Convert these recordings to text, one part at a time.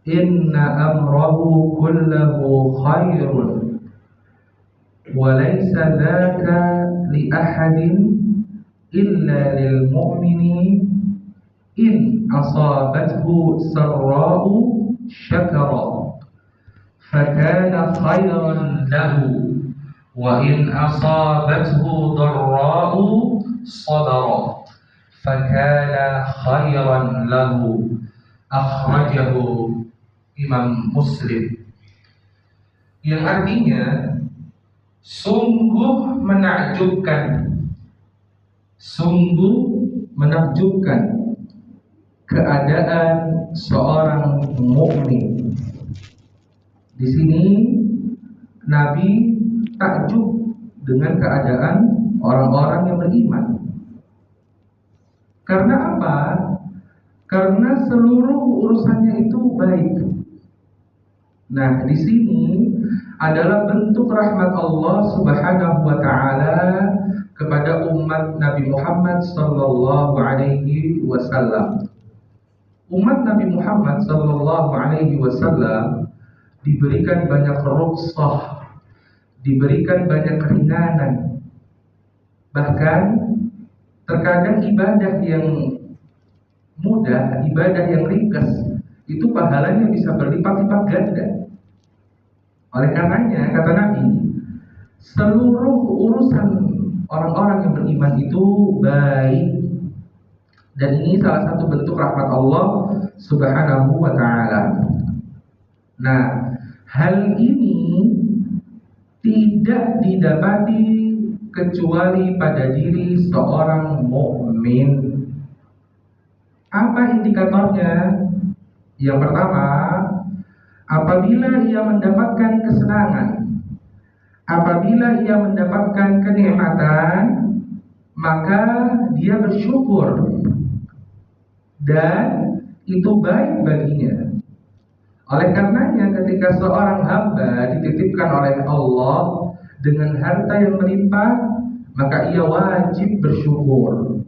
inna amrahu kullahu khairun wa laysa dzaka li ahadin illa lil mu'mini in asabathu sarra'u syakara fakana khairan lahu wa in asabathu dharra'u sabara fakana khairan lahu. Akhrajahu Imam Muslim. Yang artinya sungguh menakjubkan keadaan seorang mukmin. Di sini Nabi takjub dengan keadaan orang-orang yang beriman. Karena apa? Karena seluruh urusannya itu baik. Nah, di sini adalah bentuk rahmat Allah Subhanahu wa taala kepada umat Nabi Muhammad sallallahu alaihi wasallam. Umat Nabi Muhammad sallallahu alaihi wasallam diberikan banyak rukhsah, diberikan banyak keringanan. Bahkan terkadang ibadah yang mudah, ibadah yang ringkas itu pahalanya bisa berlipat-lipat ganda. Oleh karenanya kata Nabi, seluruh urusan orang-orang yang beriman itu baik. Dan ini salah satu bentuk rahmat Allah Subhanahu wa taala. Nah, hal ini tidak didapati kecuali pada diri seorang mukmin. Apa indikatornya? Yang pertama, apabila ia mendapatkan kesenangan, apabila ia mendapatkan kenikmatan, maka dia bersyukur dan itu baik baginya. Oleh karenanya ketika seorang hamba dititipkan oleh Allah dengan harta yang melimpah, maka ia wajib bersyukur.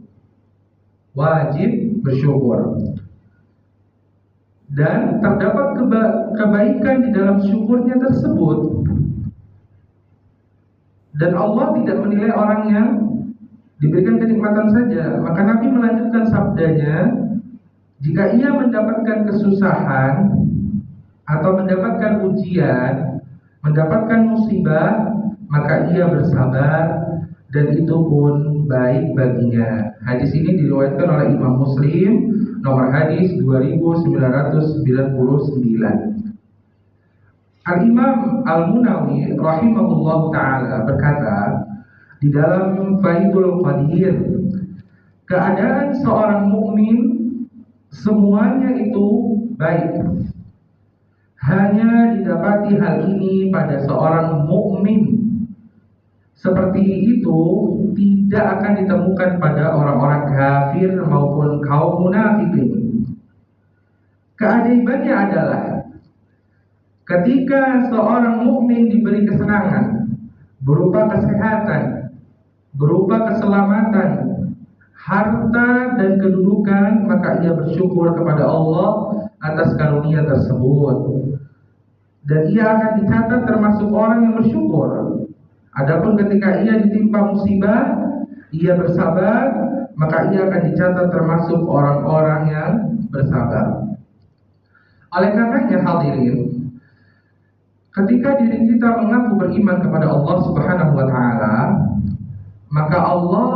Dan terdapat kebaikan di dalam syukurnya tersebut. Dan Allah tidak menilai orang yang diberikan kenikmatan saja. Maka Nabi melanjutkan sabdanya, jika ia mendapatkan kesusahan atau mendapatkan ujian, mendapatkan musibah, maka ia bersabar dan itu pun baik baginya. Hadis ini diriwayatkan oleh Imam Muslim, nomor hadis 2999. Al-Imam Al-Munawi rahimahullah ta'ala berkata di dalam Faidul Qadir, keadaan seorang mukmin semuanya itu baik. Hanya didapati hal ini pada seorang mukmin. Seperti itu tidak akan ditemukan pada orang-orang kafir maupun kaum munafikin. Keajaibannya adalah ketika seorang mukmin diberi kesenangan berupa kesehatan, berupa keselamatan, harta dan kedudukan, maka ia bersyukur kepada Allah atas karunia tersebut. Dan ia akan dicatat termasuk orang yang bersyukur. Adapun ketika ia ditimpa musibah, ia bersabar, maka ia akan dicatat termasuk orang-orang yang bersabar. Oleh karenanya hadirin, ketika diri kita mengaku beriman kepada Allah Subhanahu wa taala, maka Allah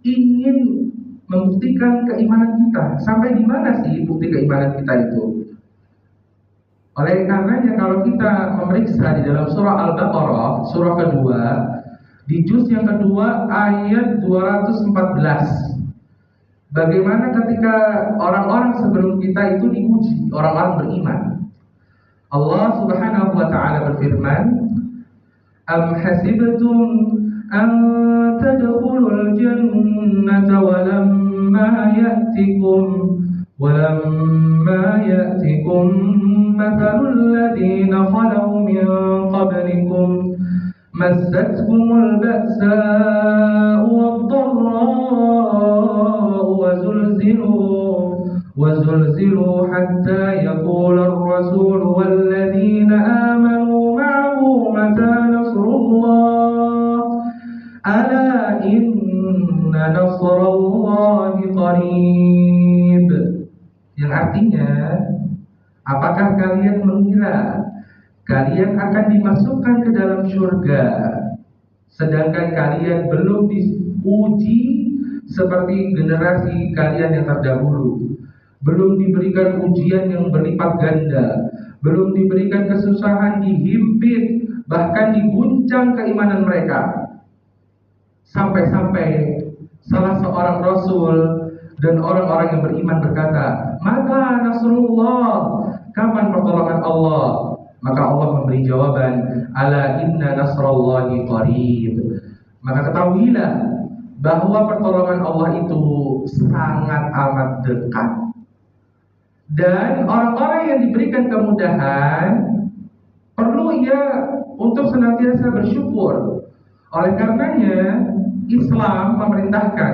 ingin membuktikan keimanan kita. Sampai di mana sih bukti keimanan kita itu? Oleh karenanya kalau kita memeriksa di dalam surah Al-Baqarah, surah kedua, di juz yang kedua ayat 214, bagaimana ketika orang-orang sebelum kita itu diuji, orang-orang beriman. Allah Subhanahu wa taala berfirman, "Am hasibtum an tadkhulul jannata wa lamma ya'tikum mathalul ladzina khalau min qablikum massatkumul ba'sa'u wad-dharra'u wa zulzilu hatta yaqula الرسول والذين آمنوا معه متى نصر الله ألا إن نصر الله قريب. Yang artinya, apakah kalian mengira kalian akan dimasukkan ke dalam surga sedangkan kalian belum diuji seperti generasi kalian yang terdahulu, belum diberikan ujian yang berlipat ganda, belum diberikan kesusahan, dihimpit, bahkan diguncang keimanan mereka, sampai-sampai salah seorang rasul dan orang-orang yang beriman berkata, "Mata nasrullah?" Kapan pertolongan Allah? Maka Allah memberi jawaban, "Ala inna nasrallahi qarib." Maka ketahuilah bahwa pertolongan Allah itu sangat amat dekat. Dan orang-orang yang diberikan kemudahan perlu ia untuk senantiasa bersyukur. Oleh karenanya Islam memerintahkan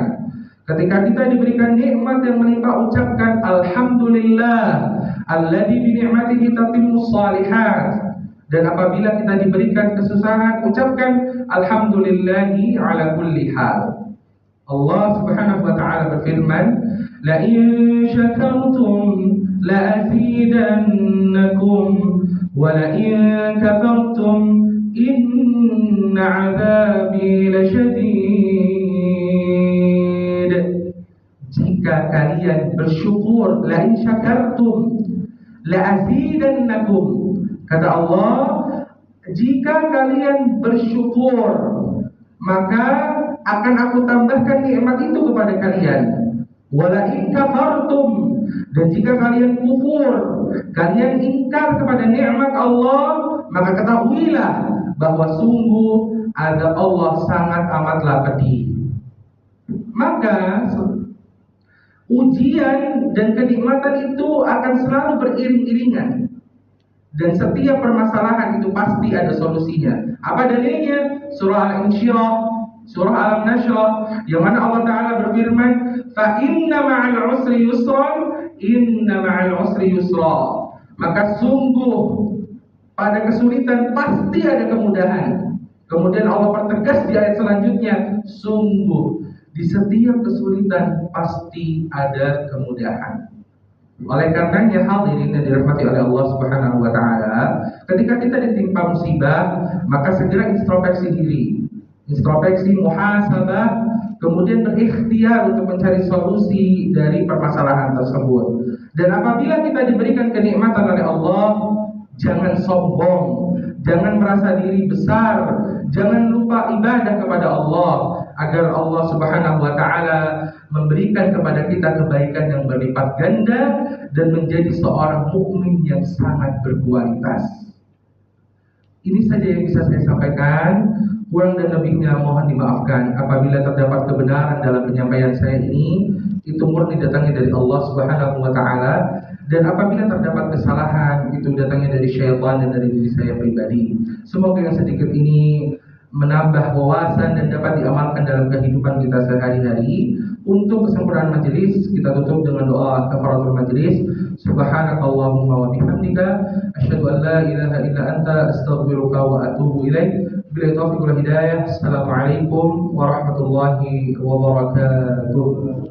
ketika kita diberikan nikmat yang menimpa, ucapkan alhamdulillah alladzi bi ni'matihi tatimmus shalihat. Dan apabila kita diberikan kesusahan, ucapkan alhamdulillahi ala kulli hal. Allah Subhanahu wa taala berfirman, la in syakartum la azidannakum wa la in kafartum inna 'adzabi lasyadid. Jika kalian bersyukur, la in syakartum la azidannakum. Kata Allah, jika kalian bersyukur, maka akan aku tambahkan nikmat itu kepada kalian. Wala in kafartum, dan jika kalian kufur, kalian ingkar kepada nikmat Allah, maka ketahuilah bahwa sungguh azab Allah sangat amatlah pedih. Maka ujian dan kenikmatan itu akan selalu beriring-iringan. Dan setiap permasalahan itu pasti ada solusinya. Apa dalilnya? Surah Al-Insyirah, Surah Al-Nashrah, yang mana Allah Ta'ala berfirman, "Fa inna ma'al usri yusran, inna ma'al usri yusra." Maka sungguh pada kesulitan pasti ada kemudahan. Kemudian Allah pertegas di ayat selanjutnya, sungguh di setiap kesulitan pasti ada kemudahan. Oleh karenanya hadirin yang dirahmati oleh Allah Subhanahu wa taala, ketika kita ditimpa musibah, maka segera introspeksi diri. Introspeksi, muhasabah, kemudian berikhtiar untuk mencari solusi dari permasalahan tersebut. Dan apabila kita diberikan kenikmatan oleh Allah, jangan sombong, jangan merasa diri besar, jangan lupa ibadah kepada Allah, agar Allah Subhanahu wa taala memberikan kepada kita kebaikan yang berlipat ganda dan menjadi seorang mukmin yang sangat berkualitas. Ini saja yang bisa saya sampaikan. Kurang dan lebihnya mohon dimaafkan. Apabila terdapat kebenaran dalam penyampaian saya ini, itu murni datangnya dari Allah Subhanahu wa taala. Dan apabila terdapat kesalahan, itu datangnya dari syaitan dan dari diri saya pribadi. Semoga yang sedikit ini menambah wawasan dan dapat diamalkan dalam kehidupan kita sehari-hari. Untuk kesempurnaan majelis, kita tutup dengan doa kafaratul majelis. Subhanakallahumma wa bihamdika asyhadu an la ilaha illa anta astaghfiruka wa atubu ilaik. Bila taufiq wal hidayah. Assalamualaikum warahmatullahi wabarakatuh.